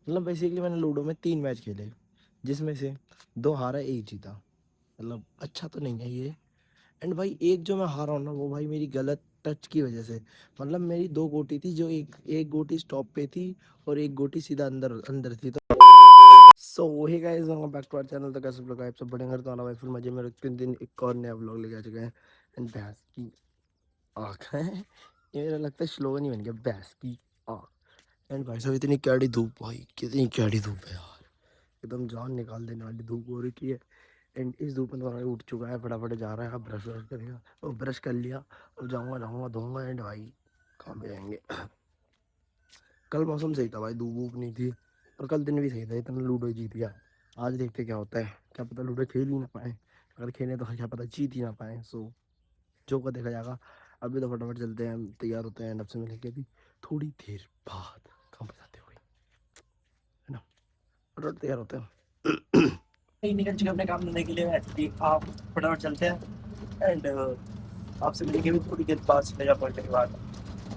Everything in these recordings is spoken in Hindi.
मतलब बेसिकली मैंने लूडो में 3 मैच खेले, जिसमें से 2 हारा, 1 जीता। मतलब अच्छा तो नहीं है ये। एंड भाई एक जो मैं हारा हूँ ना, वो भाई मेरी गलत टच की वजह से। मतलब मेरी 2 गोटी थी, जो एक एक गोटी स्टॉप पे थी और एक गोटी सीधा अंदर अंदर थी। तो so hey guys, welcome back to our channel. तो कैसे सब लोग, आप सब बढ़िया करते हो भाई, फिर मजे में रखते दिन एक और नया व्लॉग लेके आ चुके हैं। एंड भैंस की आँख है ये, मेरा लगता है स्लोगन ही बन गया, भैंस की आँख। एंड भाई साहब, इतनी कैडी धूप, भाई कितनी कैडी धूप है यार, एकदम जान निकाल देने वाली धूप हो रही है। एंड इस धूप में तो भाई उठ चुका है, फटाफट जा रहा है, अब ब्रश व्रश करेगा और ब्रश कर लिया। अब जाऊंगा जाऊंगा धोऊंगा। एंड भाई कहाँ पे जाएंगे। कल मौसम सही था भाई, धूप वूप नहीं थी। और कल दिन भी सही था, इतना लूडो जीत गया। आज देखते क्या होता है, क्या पता लूडो खेल ही ना पाए। अगर खेले तो क्या पता जीत ही ना पाए। सो जो का देखा जाएगा। अभी तो फटाफट चलते हैं, हम तैयार होते हैं, आपसे मिलेंगे अभी थोड़ी देर बाद। कहाँ पे जाते हो भाई, है ना, फटाफट तैयार होते हैं। कहीं निकल चुके अपने काम धंधे के लिए। एक्चुअली आप फटाफट चलते हैं। एंड आपसे मिलेंगे भी थोड़ी देर बाद, संडेजा पहुंचने के बाद।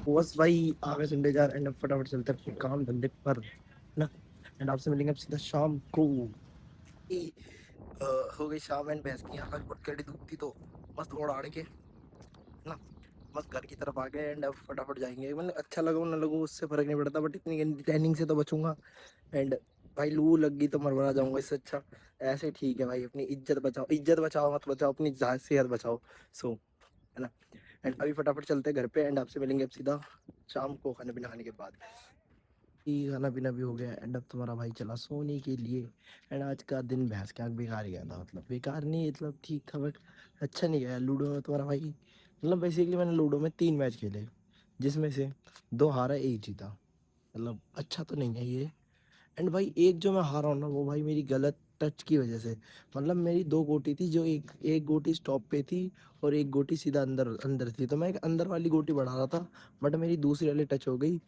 बस भाई आ गए संडेजा। एंड अब फटाफट चलते हैं अपने काम धंधे पर, है ना। एंड आपसे मिलेंगे अब सीधा शाम को। ई, अ, हो गई शाम। एंड भैंस की आँख बहुत कड़ी धूप थी, तो मस्त ओढ़ आड़ के, है ना, मस्त घर की तरफ आ गए। एंड अब फटाफट जाएंगे। मतलब अच्छा लगो ना लगो उससे फर्क नहीं पड़ता, बट इतनी गंदी टैनिंग से तो बचूंगा। एंड भाई लू लग गई तो मरवा जाऊंगा, इससे अच्छा ऐसे ठीक है भाई। अपनी इज्जत बचाओ, इज्जत बचाओ मत बचाओ, अपनी सेहत बचाओ। सो, है ना। एंड अभी फटाफट चलते हैं घर पे। एंड आपसे मिलेंगे अब सीधा शाम को खाना पीना खाने के बाद। ये खाना पीना भी हो गया। एंड अब तुम्हारा भाई चला सोने के लिए। एंड आज का दिन भैंस के आँख बेकार गया था। मतलब बेकार नहीं, मतलब ठीक था, बट अच्छा नहीं गया। लूडो में तुम्हारा भाई, मतलब बेसिकली मैंने लूडो में 3 मैच खेले, जिसमें से 2 हारा, 1 जीता। मतलब अच्छा तो नहीं है ये। एंड भाई एक जो मैं हारा हूँ ना, वो भाई मेरी गलत टच की वजह से। मतलब मेरी 2 गोटी थी, जो एक एक गोटी स्टॉप पे थी और एक गोटी सीधा अंदर अंदर थी। तो मैं एक अंदर वाली गोटी बढ़ा रहा था, बट मेरी दूसरी वाली टच हो गई,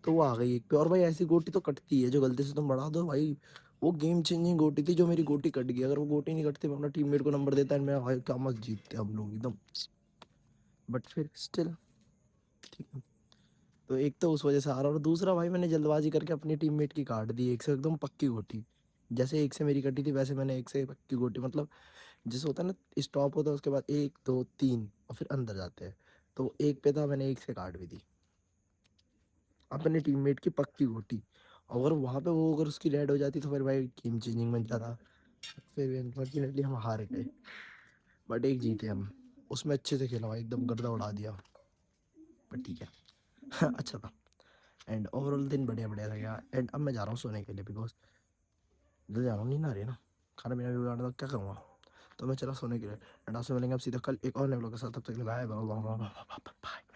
तो वो आ गई एक पे। और भाई ऐसी गोटी तो कटती है, जो गलती से तुम बढ़ा दो भाई। वो गेम चेंजिंग गोटी थी, जो मेरी गोटी कट गई। अगर वो गोटी नहीं कटती, मैं अपना टीममेट को नंबर देता है, मैं भाई क्या मस्त जीतते हम लोग एकदम। बट फिर स्टिल ठीक है। तो एक तो उस वजह से हारा, और दूसरा भाई मैंने जल्दबाजी करके अपनी टीममेट की काट दी एक से, एकदम पक्की गोटी। जैसे एक से मेरी कटी थी, वैसे मैंने एक से पक्की गोटी, मतलब जैसे होता है ना, स्टॉप होता है उसके बाद 1 2 3 और फिर अंदर जाते हैं। तो एक पे था, मैंने एक से काट भी दी अपने टीममेट की पक्की गोटी। अगर वहां पे वो, अगर उसकी रेड हो जाती तो फिर भाई गेम चेंजिंग बन जाता। फिर अनफॉर्चुनेटली हम हार गए, बट एक जीते हम। उसमें अच्छे से खेला भाई, एकदम गर्दा उड़ा दिया। बट ठीक है। अच्छा था। एंड ओवरऑल दिन बढ़िया बढ़िया था गया। एंड अब मैं जा रहा हूँ सोने के लिए, बिकॉज जल्दी जा रहा हूँ, नींद आ रही है ना। खाना पीना भी बिगाड़ा तो क्या करूँगा। तो मैं चला सोने के लिए। एंड आपसे मिलेंगे अब सीधा कल एक और नए व्लॉग के साथ। तब तक के लिए bye bye bye bye bye.